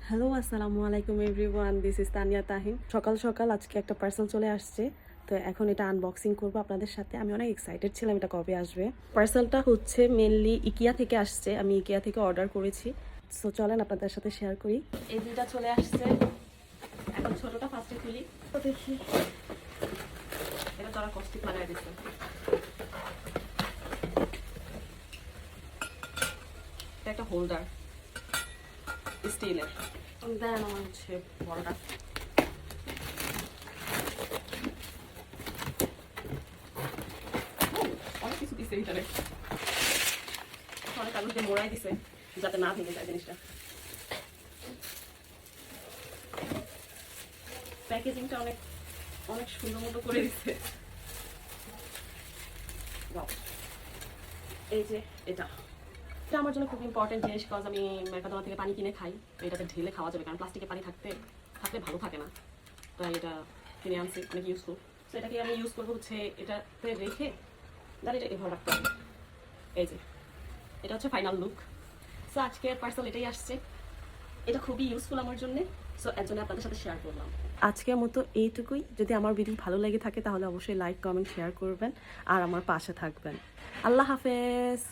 Hello, আসসালামু আলাইকুম everyone, this is Tania Tahin. সকাল সকাল আজকে একটা পার্সেল চলে আসছে, তো এখন এটা আনবক্সিং করবো আপনাদের সাথে। আমি অনেক এক্সাইটেড ছিলাম এটা কবে আসবে। পার্সেলটা হচ্ছে মেনলি ইকিয়া থেকে আসছে, আমি ইকিয়া থেকে অর্ডার করেছি। সো চলেন আপনাদের সাথে শেয়ার করি। এই দুইটা চলে আসছে, এখন ছোটটা ফার্স্টে খুলি তো দেখি। এটা তারা কস্টিক লাগাই দিচ্ছে, এটা একটা হোল্ডার স্টিলের। দেন আমার হচ্ছে বড়টা, অনেক কিছু দিচ্ছে ভিতরে, অনেক কাগজ দিয়ে মোড়াই দিছে যাতে না ভেঙে যায় জিনিসটা। প্যাকেজিংটা অনেক অনেক সুন্দর মতো করে দিচ্ছে। এই যে এটা এটা আমার জন্য খুব ইম্পর্টেন্ট জিনিস, কজ আমি মেকাডোনা থেকে পানি কিনে খাই, তো এটাতে ঢেলে খাওয়া যাবে, কারণ প্লাস্টিকে পানি থাকলে ভালো থাকে না। তাই এটা কিনে আনছি, অনেক ইউজফুল। তো এটাকে আমি ইউজ করবো হচ্ছে এটাতে রেখে, দাঁড়িয়ে এটা এভাবে রাখতে হবে। এই যে এটা হচ্ছে ফাইনাল লুক। সো আজকের পার্সেল এটাই আসছে, এটা খুবই ইউজফুল আমার জন্য। সো এর জন্য আপনাদের সাথে শেয়ার করলাম। আজকের মতো এইটুকুই। যদি আমার ভিডিও ভালো লেগে থাকে তাহলে অবশ্যই লাইক, কমেন্ট, শেয়ার করবেন আর আমার পাশে থাকবেন। আল্লাহ হাফেজ।